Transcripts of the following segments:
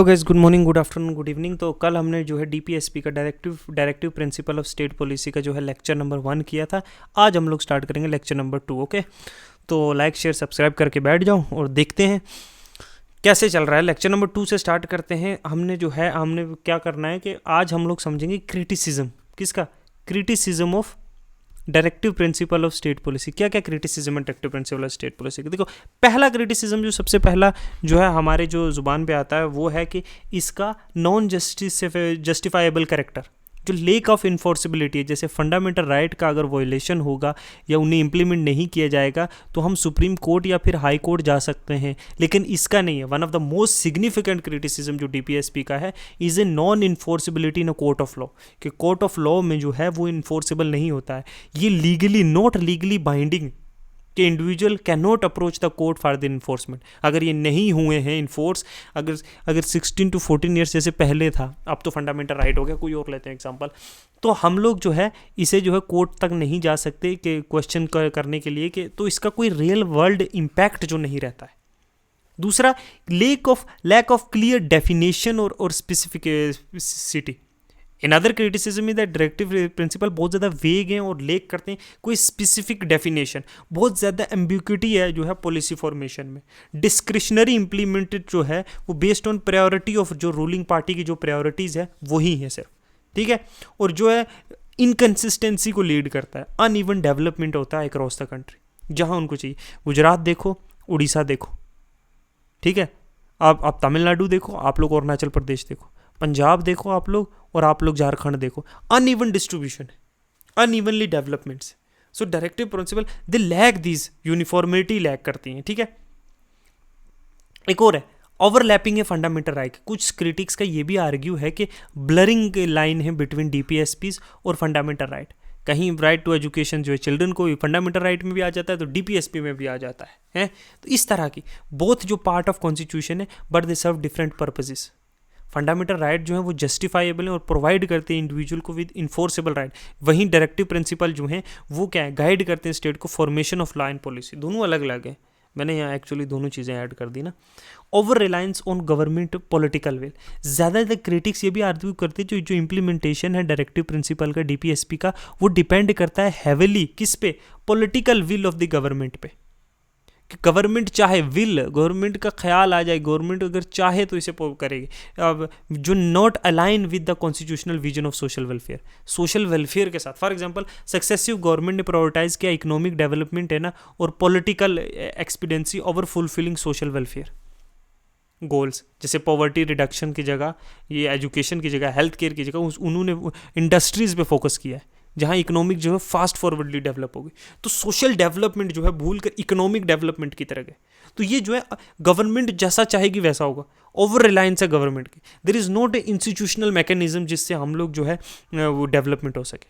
Hello guys, good morning, good afternoon, good evening. तो कल हमने जो है डीपीएसपी का directive principle of state policy का जो है लेक्चर नंबर 1 किया था। आज हम लोग स्टार्ट करेंगे लेक्चर नंबर 2। ओके, तो लाइक शेयर सब्सक्राइब करके बैठ जाओ और देखते हैं कैसे चल रहा है। लेक्चर नंबर 2 से स्टार्ट करते हैं। हमने क्या करना है कि आज हम लोग समझेंगे क्रिटिसिज्म। किसका? Criticism of directive principle of state policy. क्या क्या क्रिटिसिज्म है directive principle of state policy? देखो, पहला क्रिटिसिज्म जो सबसे पहला जो है हमारे जो जुबान पे आता है वो है कि इसका नॉन जस्टिफाइबल कैरेक्टर, जो लेक ऑफ इन्फोर्सिबिलिटी है। जैसे फंडामेंटल राइट का अगर वायलेशन होगा या उन्हें इम्प्लीमेंट नहीं किया जाएगा तो हम सुप्रीम कोर्ट या फिर हाई कोर्ट जा सकते हैं, लेकिन इसका नहीं है। One of the most significant criticism जो डीपीएसपी का है is a non enforceability in a court of law, कि कोर्ट ऑफ लॉ में जो है वो इन्फोर्सिबल नहीं होता है। ये लीगली नॉट लीगली बाइंडिंग कि individual can not approach the court for the enforcement. अगर ये नहीं हुए हैं इन्फोर्स, अगर 16 to 14 ईयर्स जैसे पहले था, अब तो फंडामेंटल राइट हो गया, कोई और लेते हैं एग्जांपल, तो हम लोग जो है इसे जो है कोर्ट तक नहीं जा सकते कि क्वेश्चन करने के लिए कि तो इसका कोई रियल वर्ल्ड इम्पैक्ट जो नहीं रहता है। दूसरा, लैक ऑफ क्लियर डेफिनेशन और specificity. Another criticism is that directive principle बहुत ज़्यादा वेग हैं और लेक करते हैं कोई स्पेसिफिक डेफिनेशन। बहुत ज़्यादा एम्बिग्युइटी है जो है पॉलिसी फॉर्मेशन में। डिस्क्रिशनरी इम्प्लीमेंटेड जो है वो बेस्ड ऑन प्रायोरिटी ऑफ जो रूलिंग पार्टी की जो प्रायोरिटीज़ है वही है सिर्फ, ठीक है। और जो है इनकन्सिस्टेंसी को लीड करता है। अनइवन डेवलपमेंट होता है अक्रॉस द कंट्री जहाँ उनको चाहिए। गुजरात देखो, उड़ीसा देखो, ठीक है। आप तमिलनाडु देखो, आप लोग अरुणाचल प्रदेश देखो, पंजाब देखो आप लोग, और आप लोग झारखंड देखो। अनइवन डिस्ट्रीब्यूशन है, unevenly developments. So directive principle they lack this uniformity lack करती हैं, ठीक है। एक और है ओवरलैपिंग है फंडामेंटल राइट। कुछ क्रिटिक्स का ये भी आर्ग्यू है कि ब्लरिंग लाइन है बिटवीन डीपीएसपीज और फंडामेंटल राइट। कहीं राइट टू एजुकेशन जो है चिल्ड्रन को फंडामेंटल राइट में भी आ जाता है, तो डीपीएसपी में भी आ जाता है। तो इस तरह की बोथ जो पार्ट ऑफ कॉन्स्टिट्यूशन है, but they serve different purposes. Fundamental right जो है वो जस्टिफाइबल है और प्रोवाइड करते हैं इंडिविजुअल को विद इन्फोर्सेबल राइट। वहीं डायरेक्टिव प्रिंसिपल जो है वो क्या है, गाइड करते हैं स्टेट को formation of law and policy. दोनों अलग अलग है, मैंने यहाँ एक्चुअली दोनों चीज़ें ऐड कर दी ना। Over reliance on government political will. ज़्यादातर क्रिटिक्स ये भी आर्ग्यू करते हैं जो इम्प्लीमेंटेशन है डायरेक्टिव प्रिंसिपल का डीपीएसपी का, वो डिपेंड करता है हैविली किस पे? Political will of the government पे। कि गवर्नमेंट चाहे, विल गवर्नमेंट का ख्याल आ जाए, गवर्नमेंट अगर चाहे तो इसे करेगी। अब जो not align with the constitutional vision of social welfare के साथ। फॉर एग्जांपल सक्सेसिव गवर्नमेंट ने प्रायोरिटाइज किया इकोनॉमिक डेवलपमेंट है ना, और political expediency over fulfilling social welfare goals. जैसे पॉवर्टी रिडक्शन की जगह, ये एजुकेशन की जगह, हेल्थ केयर की जगह उन्होंने इंडस्ट्रीज पे फोकस किया है जहाँ इकोनॉमिक जो है फास्ट फॉरवर्डली डेवलप होगी। तो सोशल डेवलपमेंट जो है भूल कर इकोनॉमिक डेवलपमेंट की तरह गए। तो ये जो है गवर्नमेंट जैसा चाहेगी वैसा होगा। ओवर रिलायंस है गवर्नमेंट की। There is not a institutional mechanism जिससे हम लोग जो है वो डेवलपमेंट हो सके,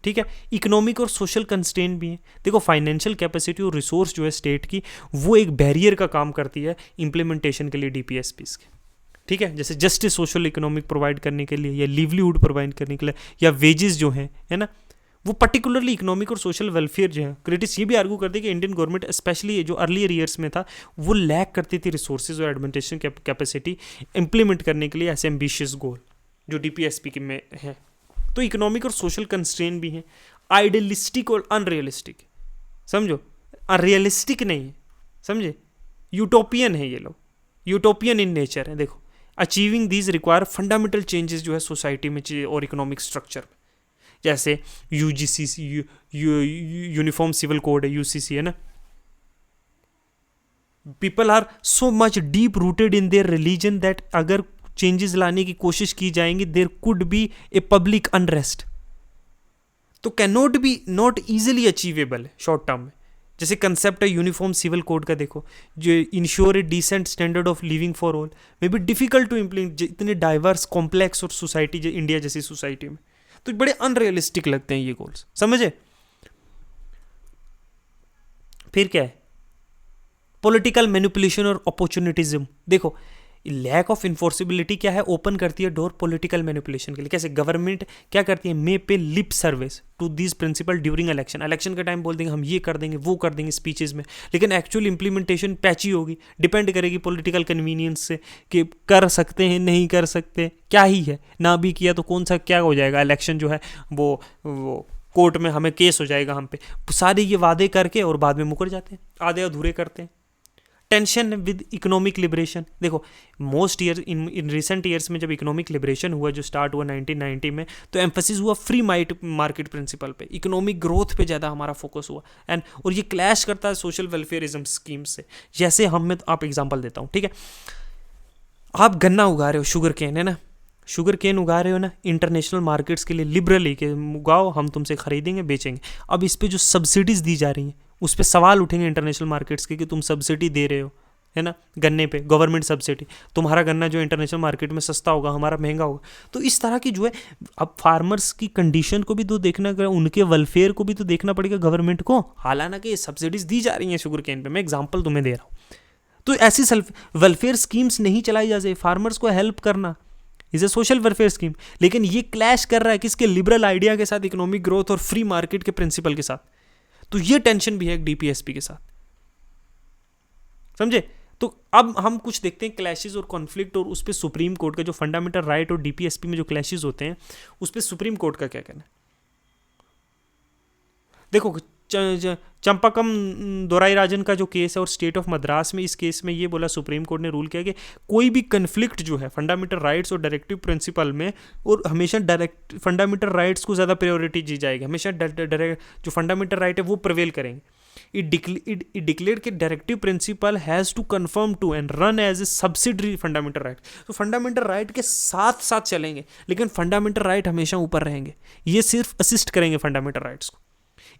ठीक है। इकोनॉमिक और सोशल कंस्ट्रेंट भी है। देखो, फाइनेंशियल कैपेसिटी और रिसोर्स जो है स्टेट की, वो एक बैरियर का काम करती है इम्प्लीमेंटेशन के लिए डीपीएसपीज के, ठीक है। जैसे जस्टिस सोशल इकोनॉमिक प्रोवाइड करने के लिए, या लिवलीहुड प्रोवाइड करने के लिए, या वेजेस जो हैं, है ना, वो पर्टिकुलरली इकोनॉमिक और सोशल वेलफेयर जो है। क्रिटिक्स ये भी आर्ग्यू करते हैं कि इंडियन गवर्नमेंट स्पेशली जो अर्लियर ईयर्स में था वो लैक करती थी रिसोर्सेज और एडमिनिस्ट्रेशन कैपेसिटी इंप्लीमेंट करने के लिए ऐसे एम्बिशियस गोल जो डीपीएसपी में है। तो इकोनॉमिक और सोशल कंस्ट्रेंट भी हैं। आइडियलिस्टिक और अनरियलिस्टिक, समझो, अनरियलिस्टिक नहीं है, समझे, यूटोपियन है ये लोग, यूटोपियन इन नेचर है। देखो, achieving these require fundamental changes जो है सोसाइटी में और इकोनॉमिक स्ट्रक्चर में। जैसे यूजीसी, यूनिफॉर्म सिविल कोड है, यूसीसी, है ना। People are so much deep rooted in their religion that अगर चेंजेस लाने की कोशिश की जाएंगी there could be a public unrest. तो can not be, not easily achievable है शॉर्ट टर्म में। जैसे कंसेप्ट है यूनिफॉर्म सिविल कोड का, देखो, जो ensure a decent standard of living for all, may be difficult to implement इतने diverse complex और सोसाइटी इंडिया जैसी सोसाइटी में। तो बड़े अनरियलिस्टिक लगते हैं ये गोल्स, समझे। फिर क्या है? पॉलिटिकल मैनिपुलेशन और अपॉर्चुनिटिज्म। देखो, लैक ऑफ इन्फोर्सिबिलिटी क्या है, ओपन करती है डोर पॉलिटिकल मैनिपुलेशन के लिए। कैसे गवर्नमेंट क्या करती है, may pay lip service to this principle during election के टाइम बोल देंगे हम ये कर देंगे वो कर देंगे स्पीचेस में, लेकिन एक्चुअल इंप्लीमेंटेशन पैची होगी, डिपेंड करेगी पॉलिटिकल कन्वीनियंस से कि कर सकते हैं नहीं कर सकते, क्या ही है, ना भी किया तो कौन सा क्या हो जाएगा, इलेक्शन जो है वो कोर्ट में हमें केस हो जाएगा हम पे। सारे ये वादे करके और बाद में मुकर जाते हैं, आधे अधूरे करते हैं। टेंशन विद इकोनॉमिक लिबरेशन, देखो most year in recent years में जब इकोनॉमिक लिबरेशन हुआ जो स्टार्ट हुआ 1990 में, तो एम्फेसिस हुआ फ्री मार्केट प्रिंसिपल पे, इकोनॉमिक ग्रोथ पे ज़्यादा हमारा फोकस हुआ एंड और ये क्लैश करता है सोशल वेलफेयरिज्म स्कीम से। जैसे हम मैं आप एग्जांपल देता हूँ, ठीक है, आप गन्ना उगा रहे हो, शुगर केन है ना, शुगर केन उगा रहे हो ना, इंटरनेशनल मार्केट्स के लिए लिबरली के उगाओ, हम तुमसे खरीदेंगे बेचेंगे। अब इस पे जो सब्सिडीज़ दी जा रही हैं उस पर सवाल उठेंगे इंटरनेशनल मार्केट्स के कि तुम सब्सिडी दे रहे हो, है ना, गन्ने पे गवर्नमेंट सब्सिडी, तुम्हारा गन्ना जो इंटरनेशनल मार्केट में सस्ता होगा हमारा महंगा होगा। तो इस तरह की जो है, अब फार्मर्स की कंडीशन को भी तो देखना, उनके वेलफेयर को भी तो देखना पड़ेगा गवर्नमेंट को। हालांकि सब्सिडीज दी जा रही हैं शुगर केन पे, मैं एग्जाम्पल तुम्हें दे रहा हूँ, तो ऐसी वेलफेयर स्कीम्स नहीं चलाई जा सकती। फार्मर्स को हेल्प करना is a social welfare scheme, लेकिन ये क्लैश कर रहा है किसके, लिबरल आइडिया के साथ, इकोनॉमिक ग्रोथ और फ्री मार्केट के प्रिंसिपल के साथ। तो ये टेंशन भी है डीपीएसपी के साथ, समझे। तो अब हम कुछ देखते हैं क्लैशेस और कॉन्फ्लिक्ट, और उस पर सुप्रीम कोर्ट का जो फंडामेंटल राइट और डीपीएसपी में जो क्लैशेस होते हैं उस पर सुप्रीम कोर्ट का क्या कहना है। देखो चंपाकम दोराईराजन का जो केस है और स्टेट ऑफ मद्रास में, इस केस में ये बोला सुप्रीम कोर्ट ने रूल किया कि कोई भी कन्फ्लिक्ट जो है फंडामेंटल राइट्स और डायरेक्टिव प्रिंसिपल में, और हमेशा डायरेक्ट फंडामेंटल राइट्स को ज़्यादा प्रायोरिटी दी जाएगी, हमेशा जो फंडामेंटल राइट है वो प्रिवेल करेंगे। It declared कि directive principle has to conform to and run as a subsidiary fundamental right. तो फंडामेंटल राइट के साथ साथ चलेंगे, लेकिन फंडामेंटल राइट हमेशा ऊपर रहेंगे, ये सिर्फ असिस्ट करेंगे फंडामेंटल राइट्स को।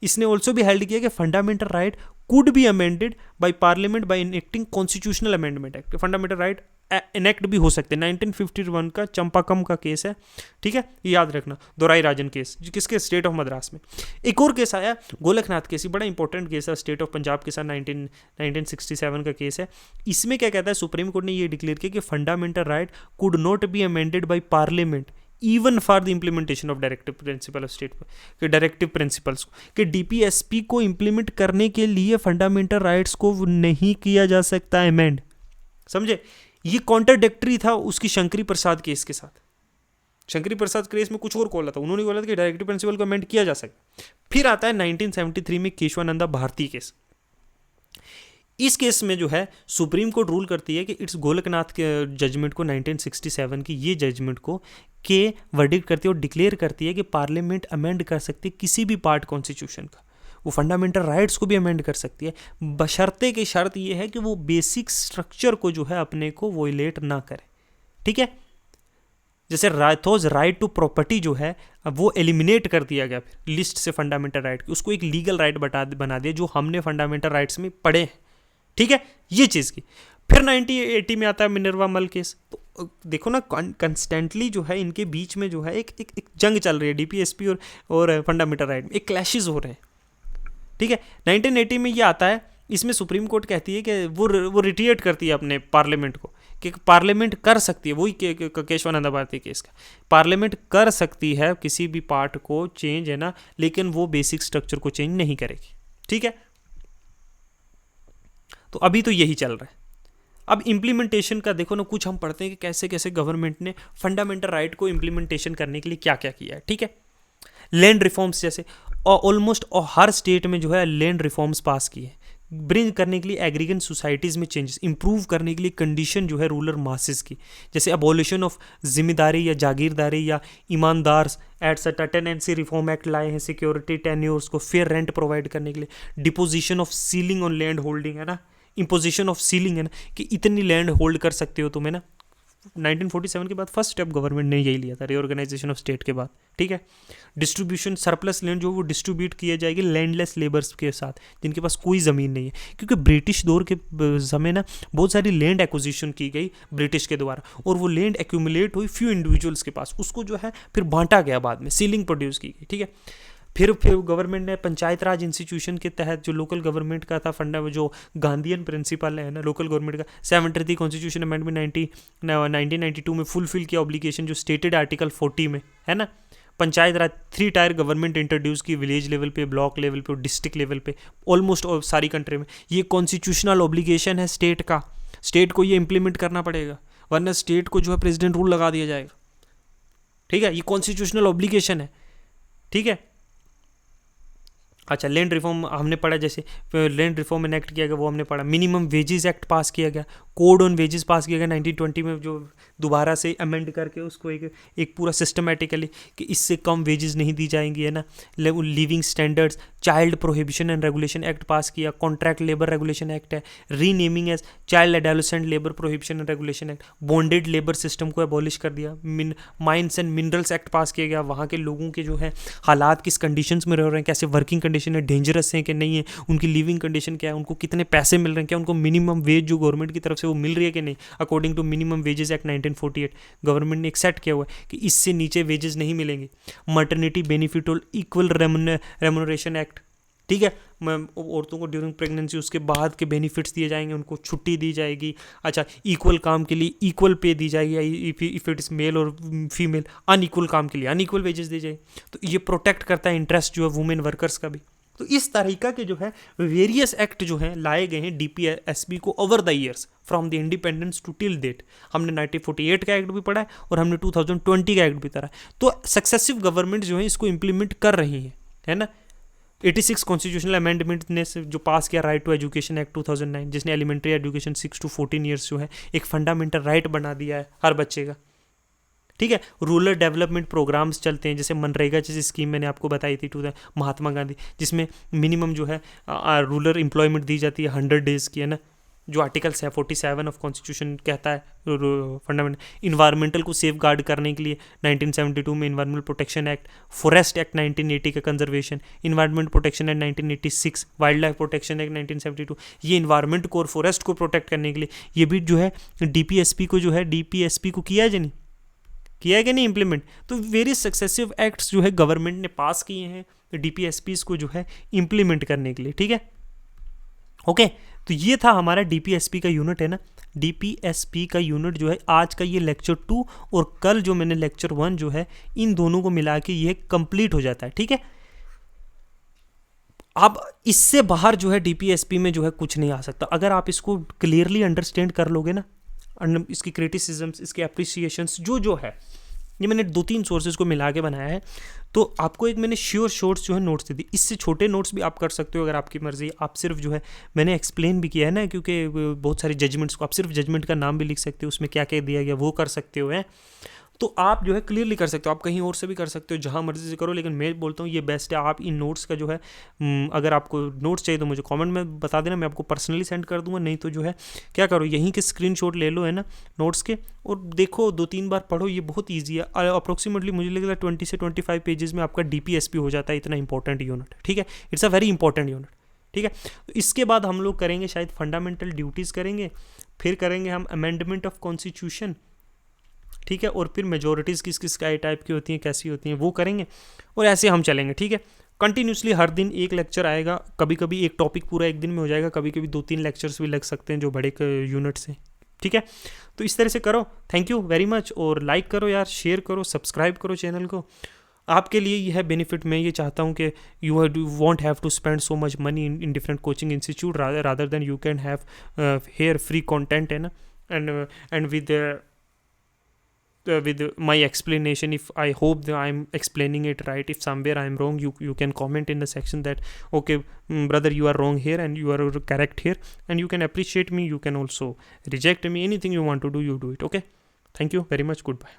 इसने ऑल्सो भी हेल्ड किया कि fundamental right could be amended by parliament by enacting constitutional amendment act. Fundamental right enact भी हो सकते हैं। 1951 का चंपाकम का केस है, ठीक है, ये याद रखना, दोराईराजन केस किसके, स्टेट ऑफ मद्रास में। एक और केस आया गोलकनाथ केस, बड़ा इंपॉर्टेंट केस है, स्टेट ऑफ पंजाब के साथ 1967 का केस है। इसमें क्या कहता है, सुप्रीम कोर्ट ने ये डिक्लेयर किया कि fundamental right could not be amended by parliament even for the implementation of directive principle of state के डायरेक्टिव प्रिंसिपल्स को, कि डीपीएसपी को इम्प्लीमेंट करने के लिए फंडामेंटल राइट्स को नहीं किया जा सकता अमेंड, समझे। ये कॉन्ट्राडिक्टरी था उसकी शंकरी प्रसाद केस के साथ। शंकरी प्रसाद केस में कुछ और बोला था, उन्होंने बोला था कि डायरेक्टिव प्रिंसिपल को अमेंड किया जा सकता। फिर आता है 1973 में केशवानंदा भारती केस। इस केस में जो है सुप्रीम कोर्ट रूल करती है कि इट्स गोलकनाथ के जजमेंट को, 1967 की ये जजमेंट को के वर्डिक्ट करती है और डिक्लेयर करती है कि पार्लियामेंट अमेंड कर सकती है किसी भी पार्ट कॉन्स्टिट्यूशन का, वो फंडामेंटल राइट्स को भी अमेंड कर सकती है, बशर्ते की शर्त ये है कि वो बेसिक स्ट्रक्चर को जो है अपने को वोलेट ना करे, ठीक है। जैसे राइट टू प्रॉपर्टी जो है वो एलिमिनेट कर दिया गया फिर लिस्ट से फंडामेंटल राइट की, उसको एक लीगल राइट बना दिया जो हमने फंडामेंटल राइट्स में पढ़े हैं, ठीक है, ये चीज़ की। फिर 1980 में आता है मिनर्वा मल केस। तो देखो ना, कंस्टेंटली जो है इनके बीच में जो है एक जंग चल रही है, डीपीएसपी और फंडामेंटल राइट में एक क्लैशेस हो रहे हैं, ठीक है। 1980 में ये आता है, इसमें सुप्रीम कोर्ट कहती है कि वो रिटिएट करती है अपने पार्लियामेंट को कि पार्लियामेंट कर सकती है, वही केशवानंदा भारती केस का, पार्लियामेंट कर सकती है किसी भी पार्ट को चेंज, है ना, लेकिन वो बेसिक स्ट्रक्चर को चेंज नहीं करेगी, ठीक है। तो अभी तो यही चल रहा है। अब इम्प्लीमेंटेशन का देखो ना, कुछ हम पढ़ते हैं कि कैसे कैसे गवर्नमेंट ने फंडामेंटल राइट को इम्प्लीमेंटेशन करने के लिए क्या क्या किया है, ठीक है। लैंड रिफॉर्म्स जैसे ऑलमोस्ट हर स्टेट में जो है लैंड रिफॉर्म्स पास किए हैं, ब्रिंग करने के लिए एग्रीगेट सोसाइटीज़ में चेंजेस, इंप्रूव करने के लिए कंडीशन जो है रूरल मासेस की, जैसे अबॉलिशन ऑफ जिम्मेदारी या जागीरदारी या ईमानदार एटसेट्रा। टेनेंसी रिफॉर्म एक्ट लाए हैं, सिक्योरिटी टेन्योर्स को फेयर रेंट प्रोवाइड करने के लिए, deposition of ceiling on land holding, है ना, इम्पोजिशन ऑफ सीलिंग, है ना, कि इतनी लैंड होल्ड कर सकते हो तुम, है ना। 1947 के बाद फर्स्ट स्टेप गवर्नमेंट ने यही लिया था, रिओर्गेनाइजेशन ऑफ स्टेट के बाद, ठीक है। डिस्ट्रीब्यूशन सरप्लस लैंड जो वो डिस्ट्रीब्यूट किया जाएगी लैंडलेस लेबर्स के साथ जिनके पास कोई ज़मीन नहीं है, क्योंकि ब्रिटिश दौर के समय ना बहुत सारी लैंड एक्विजिशन की गई ब्रिटिश के द्वारा, और वो लैंड एक्यूमुलेट हुई फ्यू इंडिविजुअल्स के पास, उसको जो है फिर बांटा गया, बाद में सीलिंग प्रोड्यूस की गई, ठीक है। फिर गवर्नमेंट ने पंचायत राज इंस्टीट्यूशन के तहत जो लोकल गवर्नमेंट का था फंडा, जो गांधीयन प्रिंसिपल है ना लोकल गवर्नमेंट का, 73 कॉन्स्टिट्यूशन अमेंडमेंट 1992 में फुलफिल किया ऑब्लिगेशन जो स्टेटेड आर्टिकल 40 में है ना। पंचायत राज 3 टायर गवर्नमेंट इंट्रोड्यूस की, विलेज लेवल पे, ब्लॉक लेवल पे और डिस्ट्रिक्ट लेवल पे, ऑलमोस्ट सारी कंट्री में। ये कॉन्स्टिट्यूशनल ऑब्लिगेशन है स्टेट का, स्टेट को ये इंप्लीमेंट करना पड़ेगा, वरना स्टेट को जो है प्रेसिडेंट रूल लगा दिया जाएगा। ठीक है, ये कॉन्स्टिट्यूशनल ऑब्लिगेशन है। ठीक है, अच्छा लैंड रिफॉर्म हमने पढ़ा, जैसे लैंड रिफॉर्म एनेक्ट किया गया वो हमने पढ़ा। मिनिमम वेजेस एक्ट पास किया गया, कोड ऑन वेजेस पास किया गया 1920 में, जो दोबारा से अमेंड करके उसको एक पूरा सिस्टमेटिकली कि इससे कम वेजेस नहीं दी जाएंगी, है ना। Living standards, child prohibition and regulation act pass किया, कॉन्ट्रैक्ट लेबर रेगुलेशन एक्ट है, renaming as child adolescent labour prohibition and regulation act, bonded labour system को एबॉलिश कर दिया। Mines and minerals act pass किया गया, वहाँ के लोगों के जो है हालात किस कंडीशंस में रह रहे हैं, कैसे वर्किंग कंडीशन है, डेंजरस है कि नहीं है, उनकी लिविंग कंडीशन क्या है, उनको कितने पैसे मिल रहे हैं, क्या उनको मिनिमम वेज जो गवर्नमेंट की तरफ से वो मिल रही है कि नहीं, according to minimum wages act 1948 government ने एक सेट किया हुआ है कि इससे नीचे वेजेस नहीं मिलेंगे। मटर्निटी बेनिफिट और इक्वल रेम्युनरेशन एक्ट, ठीक है, औरतों को ड्यूरिंग प्रेगनेंसी उसके बाद के बेनिफिट्स दिए जाएंगे, उनको छुट्टी दी जाएगी। अच्छा, इक्वल काम के लिए इक्वल पे दी जाएगी, इफ इट इज मेल और फीमेल, अनइक्वल काम के लिए अनइक्वल वेजेस दी जाएगी। तो ये प्रोटेक्ट करता है इंटरेस्ट जो है वुमेन वर्कर्स का भी। तो इस तरीका के जो है वेरियस एक्ट जो हैं लाए गए हैं डीपीएसपी को over the years from the independence to till date. हमने 1948 का एक्ट भी पढ़ा है और हमने 2020 का एक्ट भी पढ़ा है। तो सक्सेसिव गवर्नमेंट जो है इसको इंप्लीमेंट कर रही है ना। 86 कॉन्स्टिट्यूशनल अमेंडमेंट ने जो पास किया राइट टू एजुकेशन एक्ट 2009, जिसने एलिमेंट्री एजुकेशन 6 to 14 ईयर्स जो है एक फंडामेंटल राइट बना दिया है हर बच्चे का। ठीक है, रूरल डेवलपमेंट प्रोग्राम्स चलते हैं, जैसे मनरेगा जैसी स्कीम मैंने आपको बताई थी महात्मा गांधी, जिसमें मिनिमम जो है रूरल एम्प्लॉयमेंट दी जाती है 100 डेज की, है ना, जो आर्टिकल 47 ऑफ कॉन्स्टिट्यूशन कहता है फंडामेंटल। इन्वायरमेंटल को सेफ गार्ड करने के लिए 1972 में environmental protection act, forest act 1980 का conservation, environment protection act 1986, wild life protection act 1972, ये इन्वायरमेंट को और फॉरेस्ट को प्रोटेक्ट करने के लिए ये भी जो है डीपीएसपी को किया है नहीं किया है कि नहीं इम्प्लीमेंट। तो वेरियस सक्सेसिव एक्ट्स जो है गवर्नमेंट ने पास किए हैं डीपीएसपीज को जो है इम्प्लीमेंट करने के लिए। ठीक है, ओके, तो ये था हमारा डीपीएसपी का यूनिट, है ना। डीपीएसपी का यूनिट जो है आज का ये लेक्चर 2 और कल जो मैंने लेक्चर 1 जो है, इन दोनों को मिला के ये कंप्लीट हो जाता है। ठीक है, अब इससे बाहर जो है डीपीएसपी में जो है कुछ नहीं आ सकता। अगर आप इसको क्लियरली अंडरस्टैंड कर लोगे ना, इसकी क्रिटिसिजम्स, इसके अप्रिसिएशंस जो है, ये मैंने 2-3 सोर्सेज को मिला के बनाया है। तो आपको एक मैंने श्योर शॉर्ट्स जो है नोट्स दे दी, इससे छोटे नोट्स भी आप कर सकते हो अगर आपकी मर्जी। आप सिर्फ जो है मैंने एक्सप्लेन भी किया है ना, क्योंकि बहुत सारे जजमेंट्स को आप सिर्फ जजमेंट का नाम भी लिख सकते हो, उसमें क्या क्या दिया गया वो कर सकते हो है। तो आप जो है क्लियरली कर सकते हो, आप कहीं और से भी कर सकते हो, जहाँ मर्जी से करो, लेकिन मैं बोलता हूँ ये बेस्ट है। आप इन नोट्स का जो है अगर आपको नोट्स चाहिए तो मुझे कमेंट में बता देना, मैं आपको पर्सनली सेंड कर दूंगा। नहीं तो जो है क्या करो, यहीं के स्क्रीनशॉट ले लो, है ना, नोट्स के, और देखो 2-3 बार पढ़ो, ये बहुत ईजी है। अप्रोक्सीमेटली मुझे लगता है 20 से 25 पेजेस में आपका डीपीएसपी हो जाता है, इतना इंपॉर्टेंट यूनिट। ठीक है, it's a very important unit. ठीक है, तो इसके बाद हम लोग करेंगे शायद फंडामेंटल ड्यूटीज़ करेंगे, फिर करेंगे हम अमेंडमेंट ऑफ कॉन्स्टिट्यूशन, ठीक है, और फिर मेजोरिटीज़ किस किस टाइप की होती हैं, कैसी होती हैं, वो करेंगे, और ऐसे हम चलेंगे। ठीक है, कंटिन्यूसली हर दिन एक लेक्चर आएगा, कभी कभी एक टॉपिक पूरा एक दिन में हो जाएगा, कभी कभी 2-3 लेक्चर्स भी लग सकते हैं जो बड़े यूनिट से। ठीक है, तो इस तरह से करो। थैंक यू वेरी मच, और लाइक करो यार, शेयर करो, सब्सक्राइब करो चैनल को। आपके लिए यह है बेनिफिट। मैं ये चाहता हूँ कि you won't have to spend so much money in different coaching institute rather than you can have here free content, है ना, and with my explanation. If I hope that I'm explaining it right, if somewhere I'm wrong, you can comment in the section that okay brother, you are wrong here and you are correct here, and you can appreciate me, you can also reject me, anything you want to do, you do it. Okay, thank you very much, goodbye.